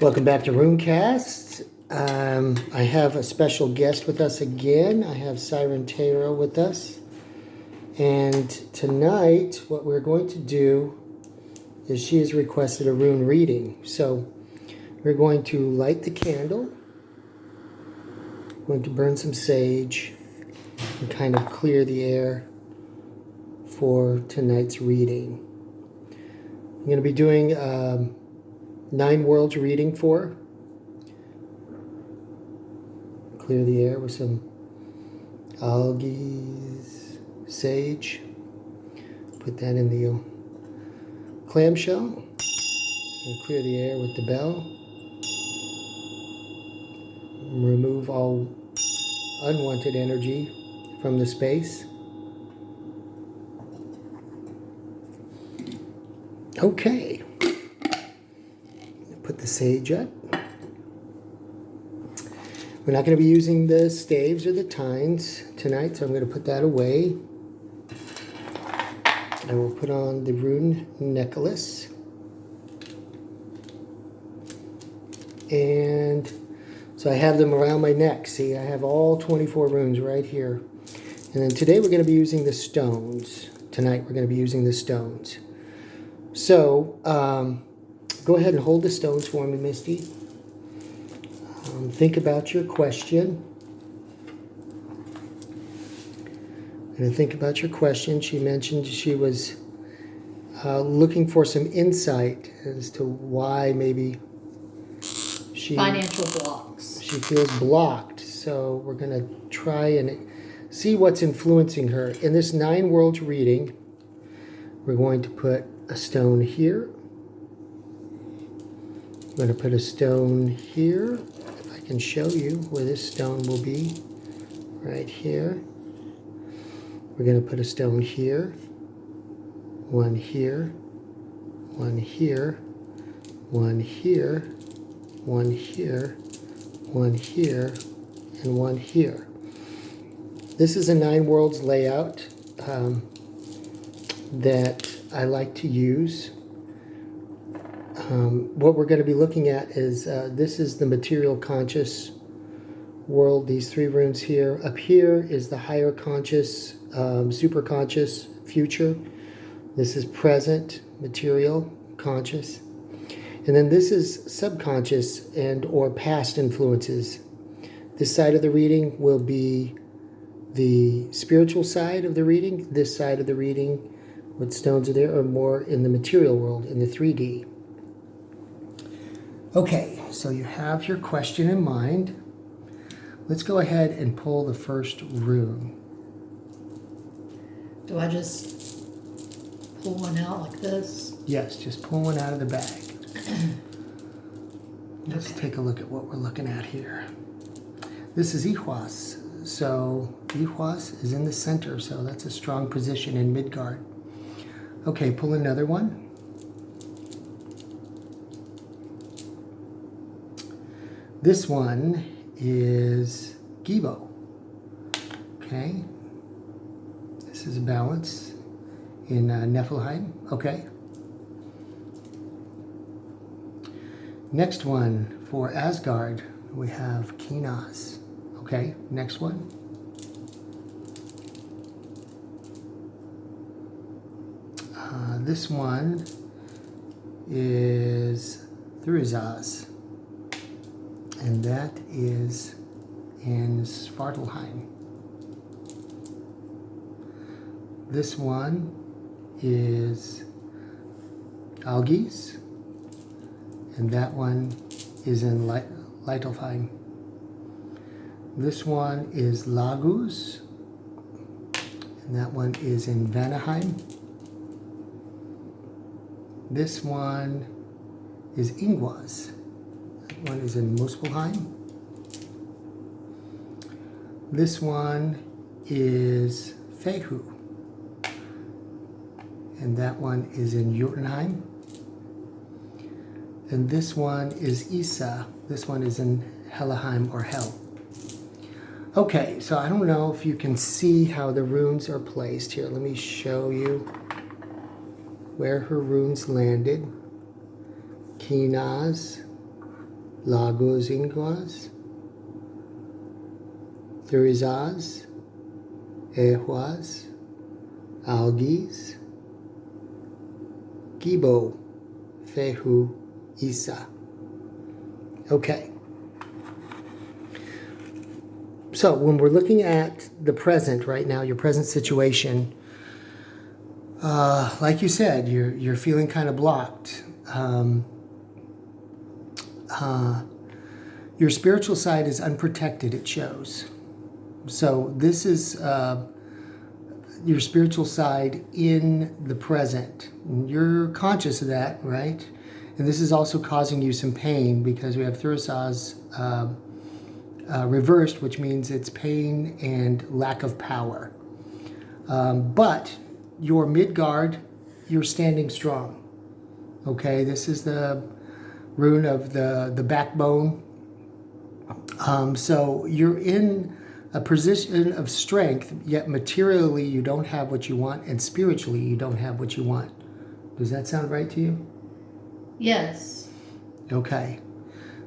Welcome back to Runecast. I have a special guest with us again. I have Siren Tarot with us. And tonight, what we're going to do is she has requested a rune reading. So we're going to light the candle. We're going to burn some sage and kind of clear the air for tonight's reading. I'm going to be doing 9 worlds reading for her. Clear the air with some algae, sage. Put that in the clamshell. And clear the air with the bell. Remove all unwanted energy from the space. Okay. Put the sage up. We're not going to be using the staves or the tines tonight, so I'm going to put that away. I will put on the rune necklace. And so I have them around my neck. See, I have all 24 runes right here. And then today we're going to be using the stones. Tonight we're going to be using the stones. So, go ahead and hold the stones for me, Misty. Think about your question. And think about your question. She mentioned she was looking for some insight as to why maybe financial blocks. She feels blocked. So we're going to try and see what's influencing her. In this 9 worlds reading, we're going to put a stone here. I'm going to put a stone here. If I can show you where this stone will be, right here. We're going to put a stone here, one here, one here, one here, one here, one here, and one here. This is a 9 worlds layout that I like to use. What we're going to be looking at is, this is the material conscious world, these 3 runes here. Up here is the higher conscious, super conscious future. This is present, material, conscious. And then this is subconscious and or past influences. This side of the reading will be the spiritual side of the reading. This side of the reading, what stones are there, are more in the material world, in the 3D. Okay, so you have your question in mind. Let's go ahead and pull the first rune. Do I just pull one out like this? Yes, just pull one out of the bag. Let's take a look at what we're looking at here. This is Ihuas. So Ihuas is in the center, so that's a strong position in Midgard. Okay, pull another one. This one is Gibo. Okay. This is a balance in Niflheim. Okay. Next one for Asgard, we have Kinas. Okay, next one. This one is Thurizaz. And that is in Svartalheim. This one is Algis, and that one is in Leitelheim. This one is Lagus, and that one is in Vanaheim. This one is Ingwas. One is in Muspelheim. This one is Fehu. And that one is in Jotunheim. And this one is Isa. This one is in Helheim or Hell. Okay, so I don't know if you can see how the runes are placed here. Let me show you where her runes landed. Kinaz, Lagos Inguas, Thurizaz, Ehuas, Algis, Gibo, Fehu, Isa. Okay. So when we're looking at the present right now, your present situation, like you said, you're feeling kind of blocked. Your spiritual side is unprotected, it shows. So this is your spiritual side in the present. You're conscious of that, right? And this is also causing you some pain because we have Thurisaz reversed, which means it's pain and lack of power. But your Midgard, you're standing strong. Okay, this is the rune of the backbone. So you're in a position of strength, yet materially you don't have what you want, and spiritually you don't have what you want. Does that sound right to you? Yes. Okay.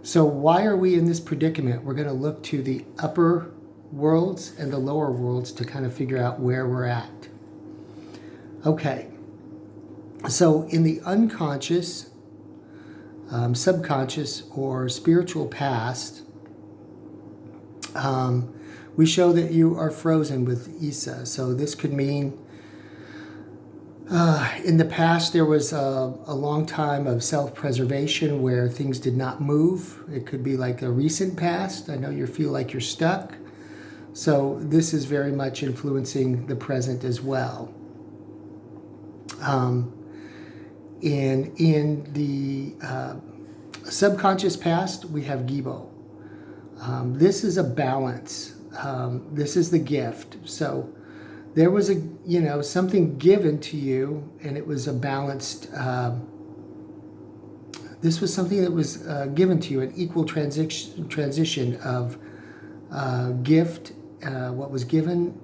So why are we in this predicament? We're going to look to the upper worlds and the lower worlds to kind of figure out where we're at. Okay. So in the unconscious, subconscious, or spiritual past, we show that you are frozen with Isa. So this could mean in the past there was a long time of self-preservation where things did not move. It could be like a recent past. I know you feel like you're stuck. So this is very much influencing the present as well. In the subconscious past, we have Gibo. This is a balance. This is the gift. So there was something given to you, and it was a balanced. This was something that was given to you, an equal transition of gift, what was given,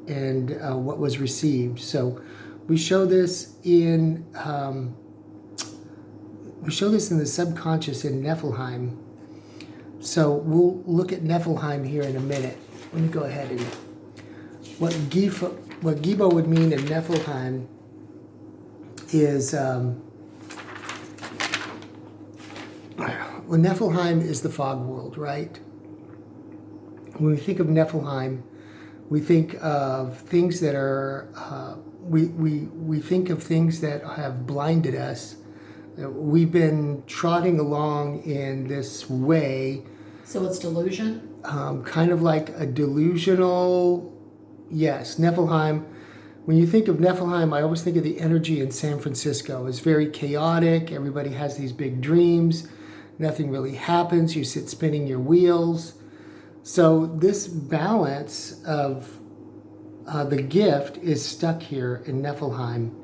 and what was received. So we show this in the subconscious in Niflheim. So we'll look at Niflheim here in a minute. Let me go ahead and what Gibo would mean in Niflheim is Niflheim is the fog world, right? When we think of Niflheim, we think of things that are we think of things that have blinded us. We've been trotting along in this way. So it's delusion? Kind of like a delusional, yes, Niflheim. When you think of Niflheim, I always think of the energy in San Francisco. It's very chaotic. Everybody has these big dreams. Nothing really happens. You sit spinning your wheels. So this balance of the gift is stuck here in Niflheim.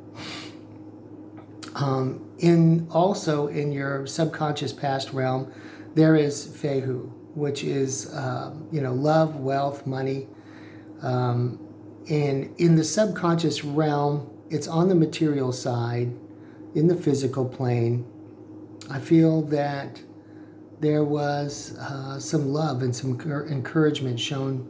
Also in your subconscious past realm, there is Fehu, which is love, wealth, money. And in the subconscious realm, it's on the material side, in the physical plane. I feel that there was some love and some encouragement shown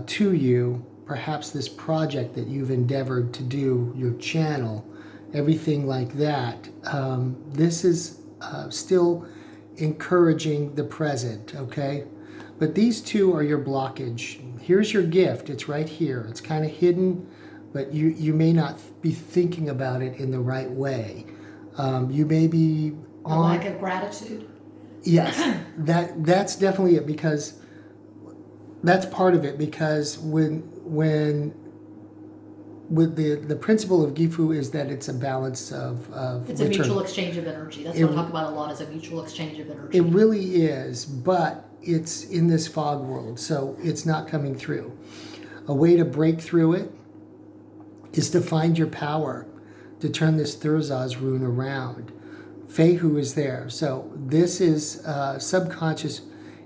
to you. Perhaps this project that you've endeavored to do, your channel, everything like that. This is still encouraging the present, okay? But these two are your blockage. Here's your gift. It's right here. It's kind of hidden, but you may not be thinking about it in the right way. You may be A lack of gratitude. Yes, that's definitely it, because that's part of it, because when with the principle of Gifu is that it's a balance of It's return. a mutual exchange of energy. That's what I talk about a lot, is a mutual exchange of energy. It really is, but it's in this fog world, so it's not coming through. A way to break through it is to find your power, to turn this Thurzaz rune around. Fehu is there. So this is subconscious,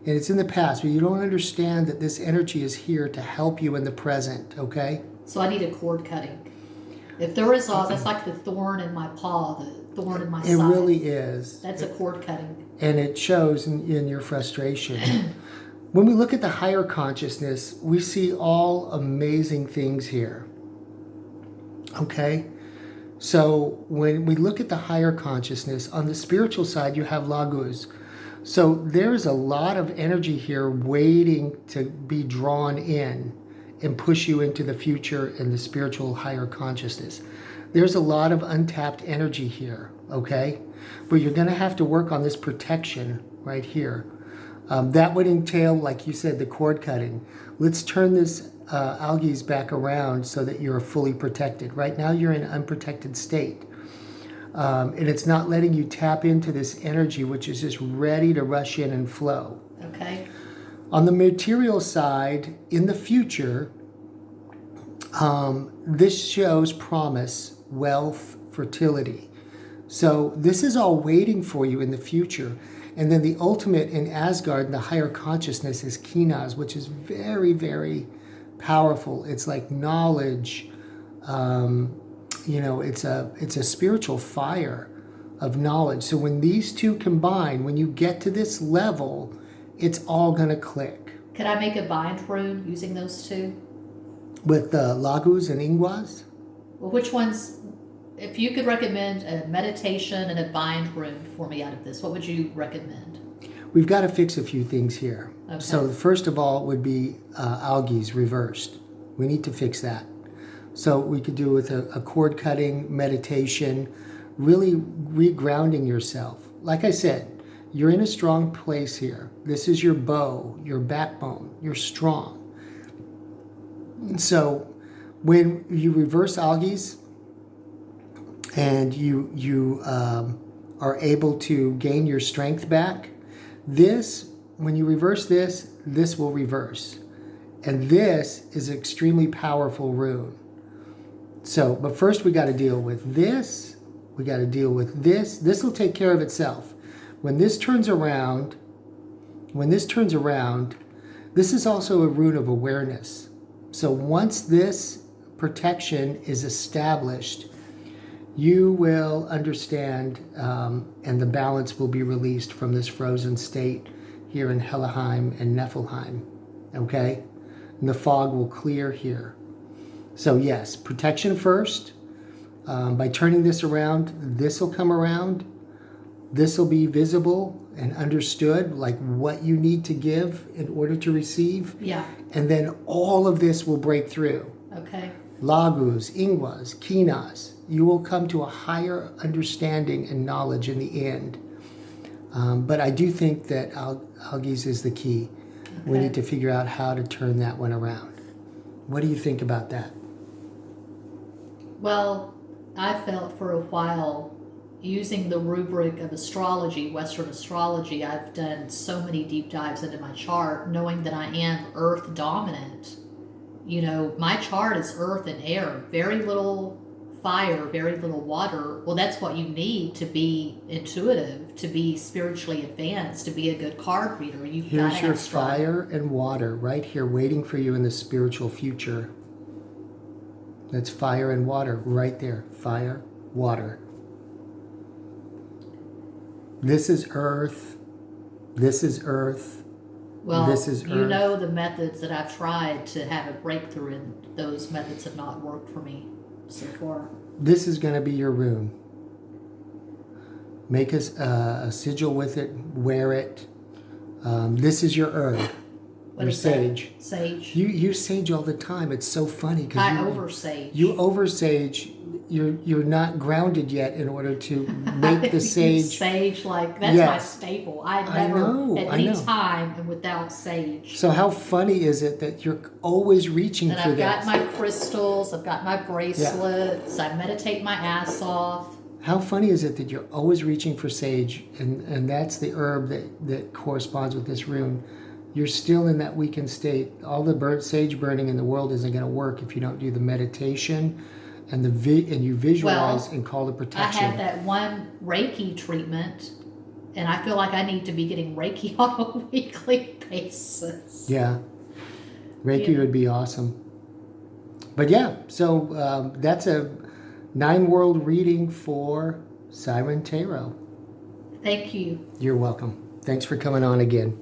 and it's in the past, but you don't understand that this energy is here to help you in the present, okay? So I need a cord cutting. If there is that's like the thorn in my paw, thorn in my It side. really is. That's a cord cutting. And it shows in your frustration. When we look at the higher consciousness, we see all amazing things here. Okay? So when we look at the higher consciousness, on the spiritual side, you have Laguz. So there's a lot of energy here waiting to be drawn in and push you into the future and the spiritual higher consciousness. There's a lot of untapped energy here, okay? But you're going to have to work on this protection right here. That would entail, like you said, the cord cutting. Let's turn this algae back around so that you're fully protected. Right now you're in an unprotected state. And it's not letting you tap into this energy, which is just ready to rush in and flow. Okay. On the material side, in the future, this shows promise, wealth, fertility. So this is all waiting for you in the future. And then the ultimate in Asgard, the higher consciousness, is Kinaz, which is very, very powerful. It's like knowledge. It's a spiritual fire of knowledge. So when these two combine, when you get to this level, it's all going to click. Could I make a bind rune using those two? With Laguz and Ingwaz? Well, which ones, if you could recommend a meditation and a bind rune for me out of this, what would you recommend? We've got to fix a few things here. Okay. So first of all would be algaes reversed. We need to fix that. So we could do with a cord cutting meditation, really regrounding yourself. Like I said, you're in a strong place here. This is your bow, your backbone. You're strong. So when you reverse algaes and you are able to gain your strength back, when you reverse this will reverse. And this is an extremely powerful rune. So, but first we got to deal with this. We got to deal with this. This will take care of itself. When this turns around, this is also a rune of awareness. So once this protection is established, you will understand, and the balance will be released from this frozen state here in Helheim and Niflheim. Okay? And the fog will clear here. So yes, protection first. By turning this around, this will come around. This will be visible and understood, like what you need to give in order to receive. Yeah. And then all of this will break through. Okay. Laguz, Ingwaz, Kinaz. You will come to a higher understanding and knowledge in the end. But I do think that algaes is the key. Okay. We need to figure out how to turn that one around. What do you think about that? Well, I felt for a while, using the rubric of astrology, Western astrology, I've done so many deep dives into my chart, knowing that I am Earth dominant. You know, my chart is Earth and air, very little fire, very little water. Well, that's what you need to be intuitive, to be spiritually advanced, to be a good card reader. Here's your fire and water right here waiting for you in the spiritual future. That's fire and water right there. Fire, water. This is earth. This is earth. Well, this is you earth. know the methods that I've tried to have a breakthrough in, those methods have not worked for me so far. This is going to be your rune. Make a sigil with it. Wear it. This is your herb. What your is sage. That? Sage. You use sage all the time. It's so funny because I oversage. You oversage. You're not grounded yet in order to make the sage. Sage, like that's my staple. I never at any time am without sage. So how funny is it that you're always reaching and for I've this? got my crystals. I've got my bracelets. I meditate my ass off. How funny is it that you're always reaching for sage, and that's the herb that corresponds with this rune. You're still in that weakened state. All the sage burning in the world isn't going to work if you don't do the meditation and you visualize and call the protection. I had that one Reiki treatment, and I feel like I need to be getting Reiki on a weekly basis. Yeah. Reiki would be awesome. But yeah, so that's a 9-world reading for Siren Tarot. Thank you. You're welcome. Thanks for coming on again.